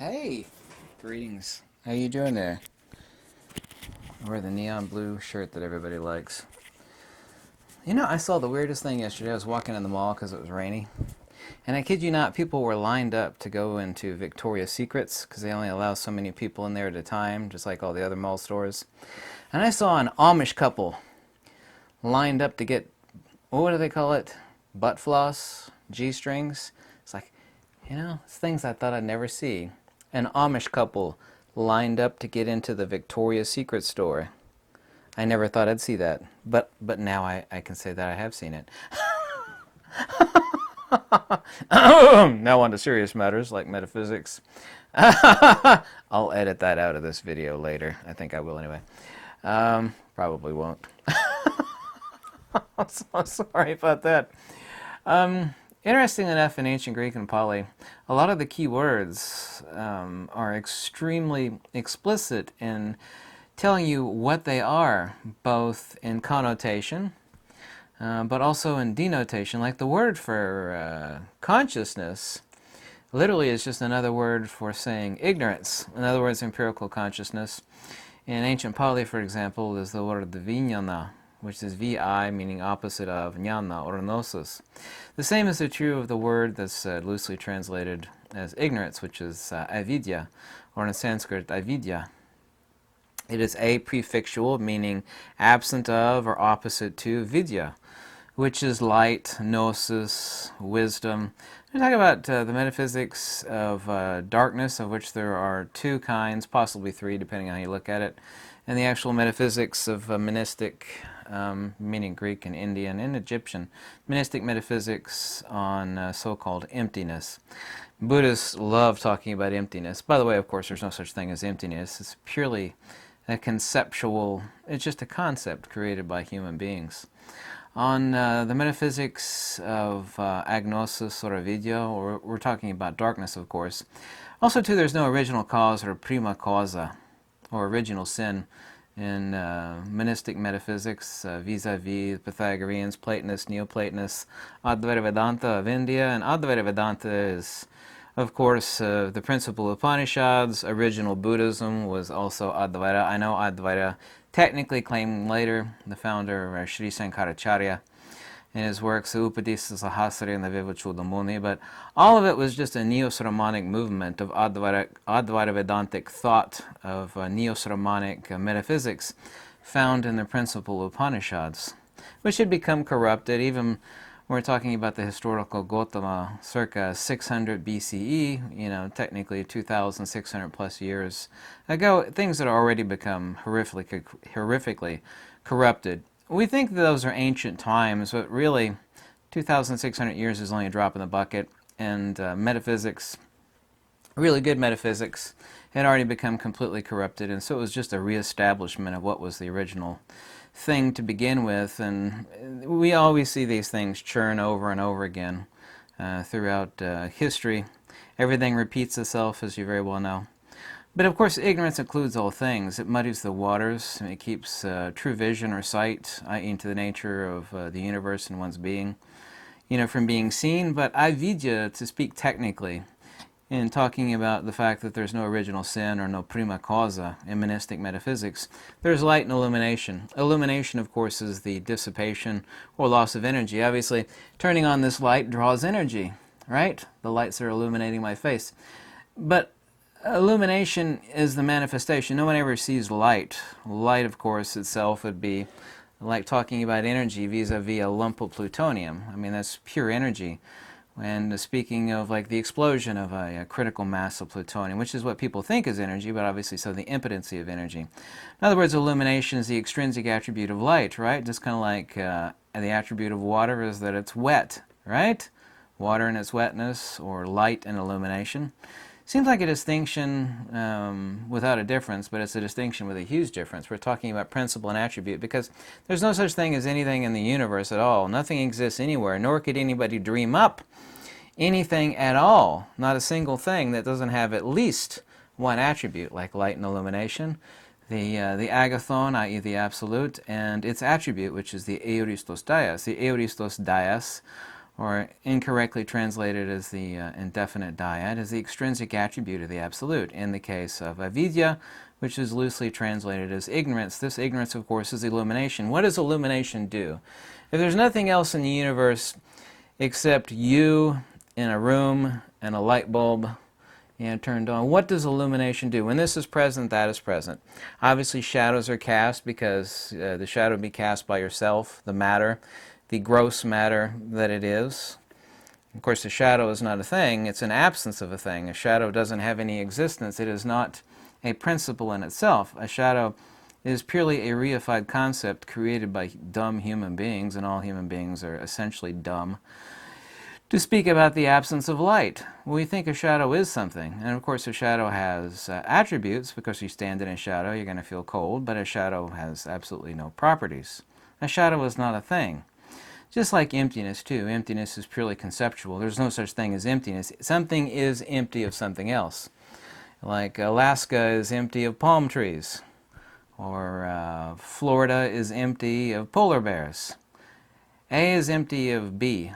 Hey, greetings. How you doing there? I wear the neon blue shirt that everybody likes. You know, I saw the weirdest thing yesterday. I was walking in the mall because it was rainy. And I kid you not, people were lined up to go into Victoria's Secrets because they only allow so many people in there at a time, just like all the other mall stores. And I saw an Amish couple lined up to get, what do they call it? Butt floss? G-strings? It's like, it's things I thought I'd never see. An Amish couple lined up to get into the Victoria's Secret store. I never thought I'd see that, but now I can say that I have seen it. Now on to serious matters like metaphysics. I'll edit that out of this video later. I think I will anyway. Probably won't. I'm so sorry about that. Interesting enough, in ancient Greek and Pali, a lot of the key words are extremely explicit in telling you what they are, both in connotation, but also in denotation. Like the word for consciousness literally is just another word for saying ignorance. In other words, empirical consciousness. In ancient Pali, for example, is the word vijnana, which is vi, meaning opposite of jnana or gnosis. The same is true of the word that's loosely translated as ignorance, which is avidya, or in Sanskrit, avidya. It is a prefixual, meaning absent of or opposite to vidya, which is light, gnosis, wisdom. We're talking about the metaphysics of darkness, of which there are two kinds, possibly three, depending on how you look at it, and the actual metaphysics of monistic, meaning Greek and Indian and Egyptian, monistic metaphysics on so-called emptiness. Buddhists love talking about emptiness. By the way, of course, there's no such thing as emptiness. It's purely a conceptual, it's just a concept created by human beings. On the metaphysics of agnosis or avidya, or we're talking about darkness, of course. Also, too, there's no original cause or prima causa, or original sin, in monistic metaphysics vis-a-vis Pythagoreans, Platonists, Neoplatonists, Advaita Vedanta of India. And Advaita Vedanta is, of course, the principal Upanishads. Original Buddhism was also Advaita. I know Advaita technically claimed later, the founder, Sri Sankaracharya, in his works, the Upadesa Sahasra and the Vivachudamuni, but all of it was just a Neo-Sramanic movement of Advaita Vedantic thought, of Neo-Sramanic metaphysics found in the principal Upanishads, which had become corrupted. Even we're talking about the historical Gautama circa 600 BCE, technically 2,600 plus years ago, things that had already become horrifically corrupted. We think those are ancient times, but really 2,600 years is only a drop in the bucket, and metaphysics, really good metaphysics, had already become completely corrupted, and so it was just a reestablishment of what was the original thing to begin with. And we always see these things churn over and over again throughout history. Everything repeats itself, as you very well know. But of course, ignorance includes all things. It muddies the waters. It keeps true vision or sight, i.e. into the nature of the universe and one's being, from being seen. But avidya, to speak technically, in talking about the fact that there's no original sin or no prima causa in monistic metaphysics, there's light and illumination. Illumination, of course, is the dissipation or loss of energy. Obviously, turning on this light draws energy, right? The lights are illuminating my face. But illumination is the manifestation. No one ever sees light. Light, of course, itself would be like talking about energy vis-a-vis a lump of plutonium. I mean, that's pure energy. And speaking of like the explosion of a critical mass of plutonium, which is what people think is energy, but obviously so the impotency of energy. In other words, illumination is the extrinsic attribute of light, right? Just kind of like the attribute of water is that it's wet, right? Water and its wetness, or light and illumination. Seems like a distinction without a difference, but it's a distinction with a huge difference. We're talking about principle and attribute because there's no such thing as anything in the universe at all. Nothing exists anywhere, nor could anybody dream up anything at all. Not a single thing that doesn't have at least one attribute, like light and illumination. The agathon, i.e. the absolute, and its attribute, which is the euristos dias. The euristos dias, or incorrectly translated as the indefinite dyad, is the extrinsic attribute of the absolute. In the case of avidya, which is loosely translated as ignorance, this ignorance, of course, is illumination. What does illumination do? If there's nothing else in the universe except you in a room and a light bulb turned on, what does illumination do? When this is present, that is present. Obviously, shadows are cast because the shadow would be cast by yourself, the matter, the gross matter that it is. Of course, the shadow is not a thing. It's an absence of a thing. A shadow doesn't have any existence. It is not a principle in itself. A shadow is purely a reified concept created by dumb human beings, and all human beings are essentially dumb, to speak about the absence of light. We think a shadow is something, and of course a shadow has attributes. Because you stand in a shadow, you're going to feel cold, but a shadow has absolutely no properties. A shadow is not a thing. Just like emptiness, too. Emptiness is purely conceptual. There's no such thing as emptiness. Something is empty of something else. Like Alaska is empty of palm trees, or Florida is empty of polar bears. A is empty of B.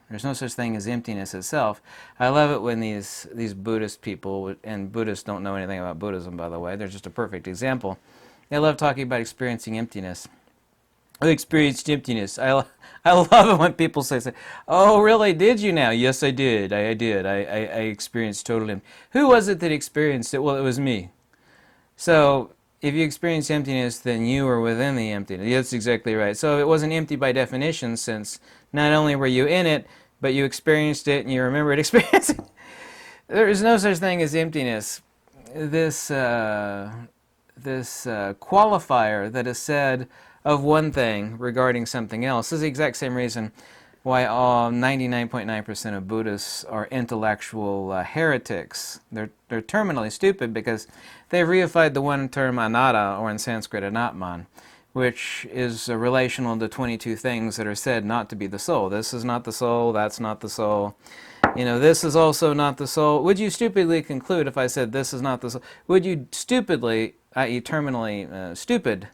There's no such thing as emptiness itself. I love it when these Buddhist people, and Buddhists don't know anything about Buddhism, by the way, they're just a perfect example. They love talking about experiencing emptiness. I experienced emptiness. I love it when people say, "Oh, really? Did you now?" Yes, I did. I did. I experienced total emptiness. Who was it that experienced it? Well, it was me. So, if you experience emptiness, then you are within the emptiness. That's exactly right. So it wasn't empty by definition, since not only were you in it, but you experienced it and you remembered experiencing it. There is no such thing as emptiness. This qualifier that is said of one thing regarding something else is the exact same reason why all 99.9% of Buddhists are intellectual heretics. They're terminally stupid because they've reified the one term anatta, or in Sanskrit anatman, which is relational to 22 things that are said not to be the soul. This is not the soul, that's not the soul. This is also not the soul. Would you stupidly conclude if I said this is not the soul? Would you stupidly, i.e. terminally stupid,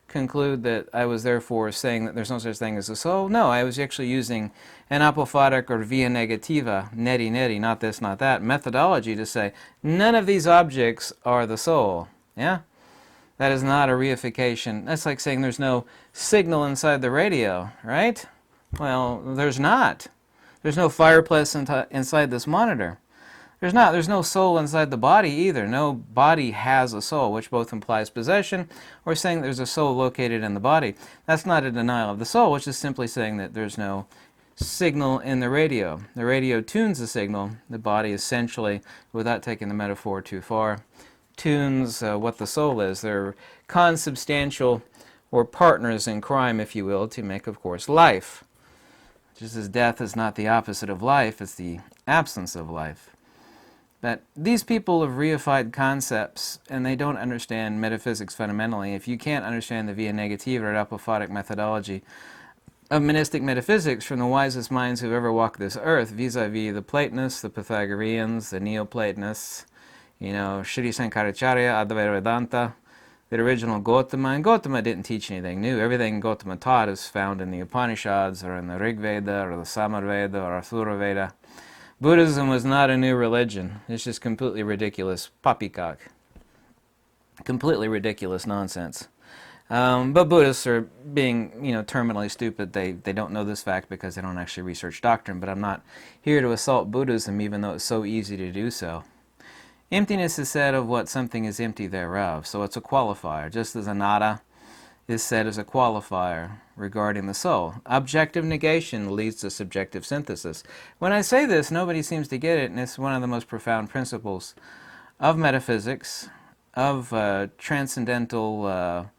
conclude that I was therefore saying that there's no such thing as a soul? No, I was actually using an apophatic or via negativa, neti, not this, not that, methodology to say none of these objects are the soul. Yeah? That is not a reification. That's like saying there's no signal inside the radio, right? Well, there's not. There's no fireplace inside this monitor. There's no soul inside the body either. No body has a soul, which both implies possession or saying there's a soul located in the body. That's not a denial of the soul, which is simply saying that there's no signal in the radio. The radio tunes the signal. The body essentially, without taking the metaphor too far, tunes what the soul is. They're consubstantial, or partners in crime, if you will, to make, of course, life. Just as death is not the opposite of life, it's the absence of life. But these people have reified concepts, and they don't understand metaphysics fundamentally. If you can't understand the via negativa or apophatic methodology of monistic metaphysics from the wisest minds who've ever walked this earth, vis-a-vis the Platonists, the Pythagoreans, the Neoplatonists, Sri Sankaracharya, Advaita Vedanta, the original Gautama. And Gautama didn't teach anything new. Everything Gautama taught is found in the Upanishads, or in the Rig Veda, or the Samar Veda, or Athura Veda. Buddhism was not a new religion. It's just completely ridiculous poppycock. Completely ridiculous nonsense. But Buddhists are being, terminally stupid. They don't know this fact because they don't actually research doctrine. But I'm not here to assault Buddhism, even though it's so easy to do so. Emptiness is said of what something is empty thereof. So it's a qualifier, just as anatta is said as a qualifier regarding the soul. Objective negation leads to subjective synthesis. When I say this, nobody seems to get it, and it's one of the most profound principles of metaphysics, of transcendental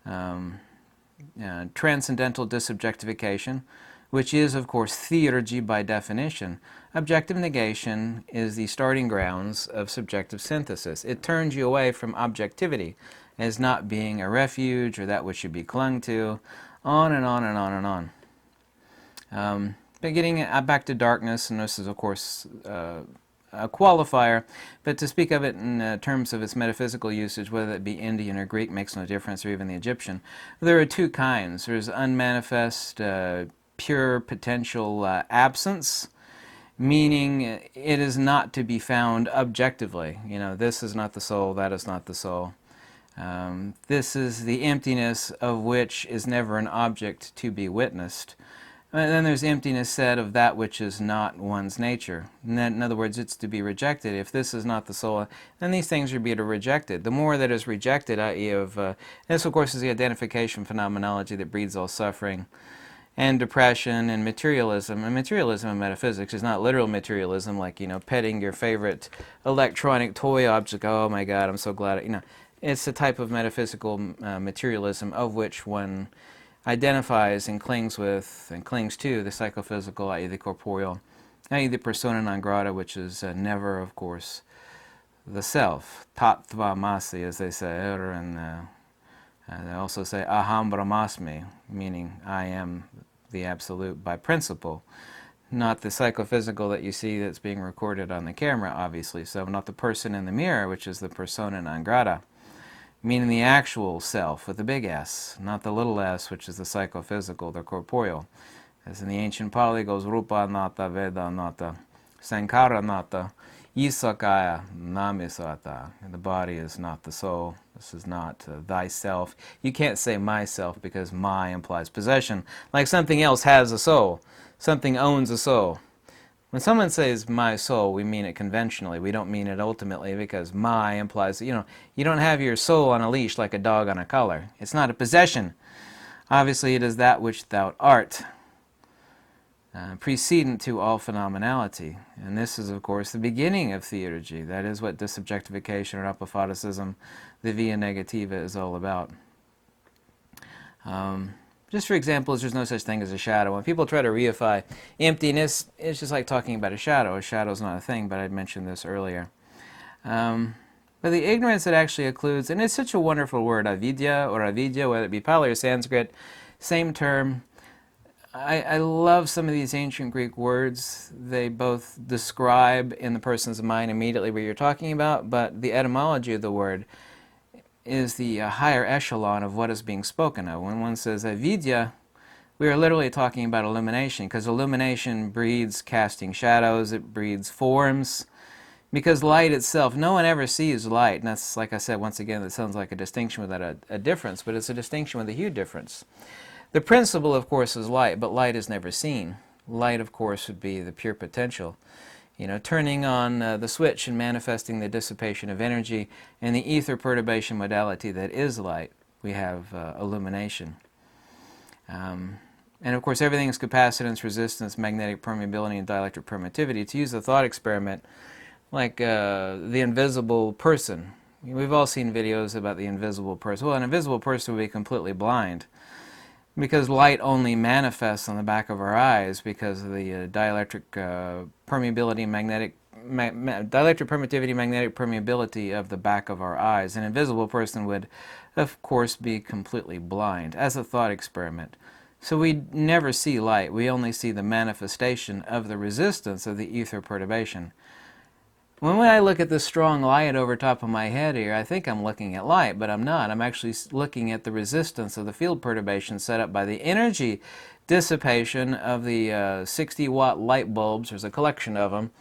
disobjectification, which is, of course, theurgy by definition. Objective negation is the starting grounds of subjective synthesis. It turns you away from objectivity as not being a refuge or that which should be clung to, on and on and on and on. But getting back to darkness, and this is, of course, a qualifier, but to speak of it in terms of its metaphysical usage, whether it be Indian or Greek, makes no difference, or even the Egyptian. There are two kinds. There's unmanifest pure potential absence, meaning it is not to be found objectively. You know, this is not the soul, that is not the soul. This is the emptiness of which is never an object to be witnessed. And then there's emptiness said of that which is not one's nature. In other words, it's to be rejected. If this is not the soul, then these things are to be rejected. The more that is rejected, i.e. this of course is the identification phenomenology that breeds all suffering and depression and materialism. And materialism in metaphysics is not literal materialism, like, you know, petting your favorite electronic toy object. Oh my God, I'm so glad. You know, it's a type of metaphysical materialism of which one identifies and clings with and clings to the psychophysical, i.e. the corporeal, i.e. the persona non grata, which is never, of course, the self. Tattva masi, as they say, and they also say aham brahmasmi, meaning I am the absolute by principle, not the psychophysical that you see that's being recorded on the camera, obviously. So not the person in the mirror, which is the persona non grata, meaning the actual self with the big S, not the little s, which is the psychophysical, the corporeal. As in the ancient Pali goes, Rupa nata, Veda nata, Sankara nata, Isakaya namisata. The body is not the soul. This is not thyself. You can't say myself because my implies possession. Like something else has a soul. Something owns a soul. When someone says my soul, we mean it conventionally. We don't mean it ultimately, because my implies, you know, you don't have your soul on a leash like a dog on a collar. It's not a possession. Obviously, it is that which thou art, precedent to all phenomenality. And this is, of course, the beginning of theurgy. That is what disobjectification or apophaticism, the via negativa, is all about. Just for examples, there's no such thing as a shadow. When people try to reify emptiness, it's just like talking about a shadow. A shadow is not a thing, but I'd mentioned this earlier. But the ignorance that actually occludes, and it's such a wonderful word, avidya or avidya, whether it be Pali or Sanskrit, same term. I love some of these ancient Greek words. They both describe in the person's mind immediately what you're talking about, but the etymology of the word is the higher echelon of what is being spoken of. When one says avidya, we are literally talking about illumination, because illumination breeds casting shadows, it breeds forms, because light itself, no one ever sees light. And that's, like I said, once again, that sounds like a distinction without a difference, but it's a distinction with a huge difference. The principle, of course, is light, but light is never seen. Light, of course, would be the pure potential. You know, turning on the switch and manifesting the dissipation of energy and the ether perturbation modality that is light, we have illumination. And of course, everything is capacitance, resistance, magnetic permeability, and dielectric permittivity. To use the thought experiment, like the invisible person. We've all seen videos about the invisible person. Well, an invisible person would be completely blind, because light only manifests on the back of our eyes because of the dielectric permeability, dielectric permittivity, magnetic permeability of the back of our eyes. An invisible person would, of course, be completely blind, as a thought experiment. So we never see light. We only see the manifestation of the resistance of the ether perturbation. When I look at this strong light over top of my head here, I think I'm looking at light, but I'm not. I'm actually looking at the resistance of the field perturbation set up by the energy dissipation of the 60-watt light bulbs. There's a collection of them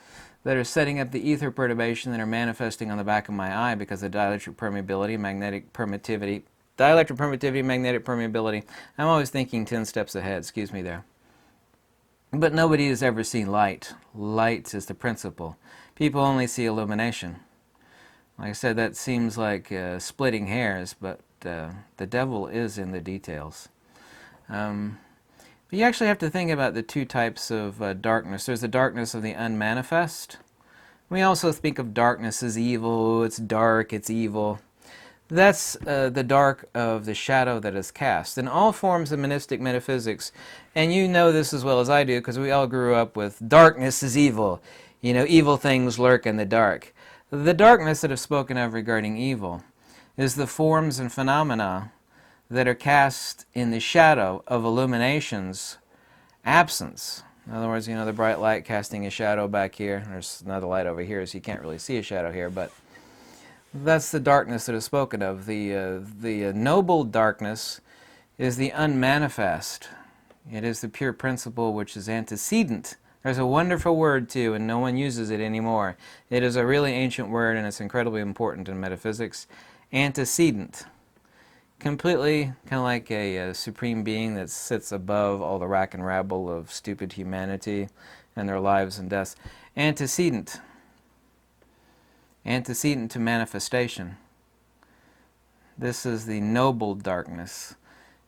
that are setting up the ether perturbation that are manifesting on the back of my eye because of dielectric permeability, magnetic permittivity. Dielectric permittivity, magnetic permeability. I'm always thinking 10 steps ahead, excuse me there. But nobody has ever seen light. Light is the principle. People only see illumination. Like I said, that seems like splitting hairs, but the devil is in the details. But you actually have to think about the two types of darkness. There's the darkness of the unmanifest. We also think of darkness as evil. It's dark, it's evil. That's the dark of the shadow that is cast. In all forms of monistic metaphysics, and you know this as well as I do because we all grew up with darkness is evil. You know, evil things lurk in the dark. The darkness that is spoken of regarding evil is the forms and phenomena that are cast in the shadow of illumination's absence. In other words, you know, the bright light casting a shadow back here. There's another light over here, so you can't really see a shadow here, but that's the darkness that is spoken of. The noble darkness is the unmanifest. It is the pure principle which is antecedent. There's a wonderful word too, and no one uses it anymore. It is a really ancient word, and it's incredibly important in metaphysics. Antecedent. Completely kind of like a supreme being that sits above all the rack and rabble of stupid humanity and their lives and deaths. Antecedent. Antecedent to manifestation. This is the noble darkness.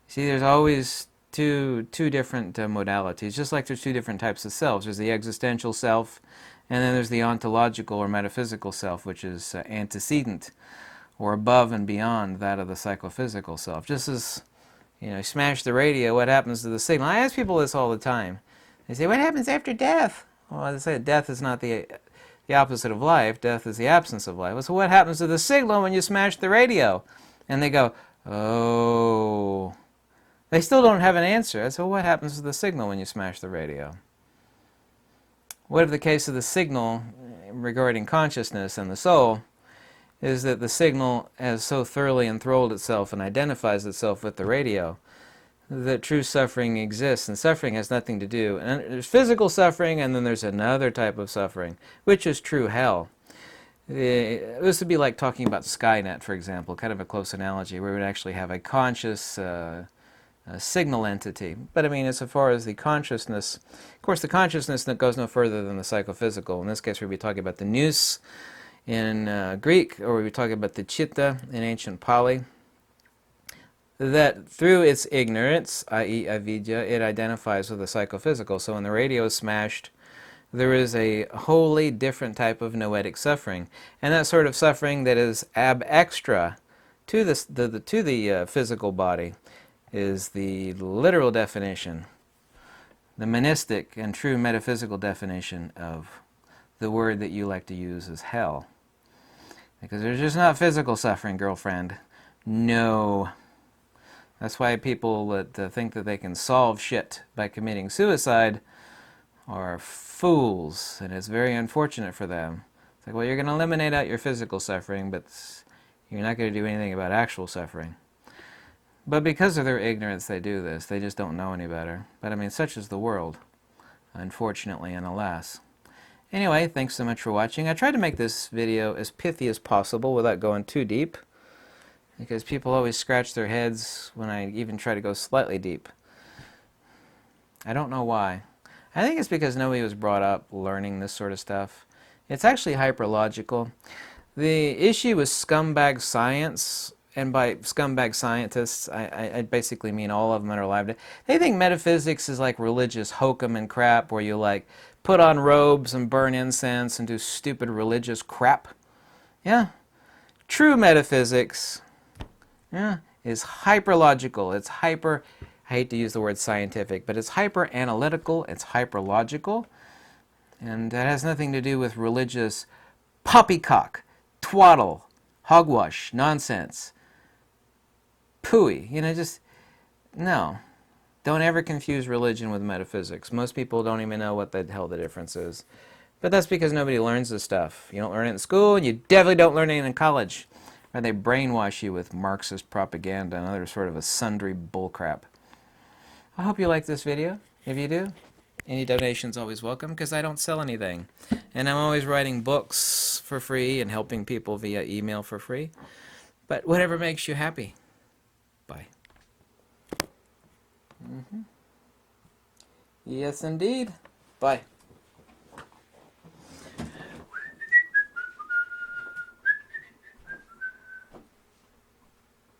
See, there's always two different modalities, just like there's two different types of selves. There's the existential self, and then there's the ontological or metaphysical self, which is antecedent or above and beyond that of the psychophysical self. Just as, you smash the radio, what happens to the signal? I ask people this all the time. They say, what happens after death? Well, I say death is not the opposite of life. Death is the absence of life. So what happens to the signal when you smash the radio? And they go, oh. They still don't have an answer. I said, well, what happens to the signal when you smash the radio? What if the case of the signal regarding consciousness and the soul is that the signal has so thoroughly enthralled itself and identifies itself with the radio that true suffering exists, and suffering has nothing to do. And there's physical suffering, and then there's another type of suffering, which is true hell. This would be like talking about Skynet, for example, kind of a close analogy, where we would actually have a conscious signal entity. But I mean, as far as the consciousness, of course, the consciousness that goes no further than the psychophysical. In this case, we'd be talking about the nous in Greek, or we'd be talking about the chitta in ancient Pali, that through its ignorance, i.e. avidya, it identifies with the psychophysical. So when the radio is smashed, there is a wholly different type of noetic suffering. And that sort of suffering that is ab extra to the physical body is the literal definition, the monistic and true metaphysical definition of the word that you like to use is hell. Because there's just not physical suffering, girlfriend. No. That's why people that think that they can solve shit by committing suicide are fools, and it's very unfortunate for them. It's like, well, you're going to eliminate out your physical suffering, but you're not going to do anything about actual suffering. But because of their ignorance, they do this. They just don't know any better. But I mean, such is the world, unfortunately and alas. Anyway, thanks so much for watching. I tried to make this video as pithy as possible without going too deep, because people always scratch their heads when I even try to go slightly deep. I don't know why. I think it's because nobody was brought up learning this sort of stuff. It's actually hyperlogical. The issue with scumbag science, and by scumbag scientists, I basically mean all of them that are alive today. They think metaphysics is like religious hokum and crap, where you like put on robes and burn incense and do stupid religious crap. Yeah. True metaphysics, yeah, is hyperlogical. It's hyper, I hate to use the word scientific, but it's hyper analytical, it's hyperlogical, and that has nothing to do with religious poppycock, twaddle, hogwash, nonsense, pooey. Just, no. Don't ever confuse religion with metaphysics. Most people don't even know what the hell the difference is. But that's because nobody learns this stuff. You don't learn it in school, and you definitely don't learn it in college, where they brainwash you with Marxist propaganda and other sort of a sundry bullcrap. I hope you like this video. If you do, any donation's always welcome, because I don't sell anything. And I'm always writing books for free and helping people via email for free. But whatever makes you happy. Bye. Yes, indeed. Bye.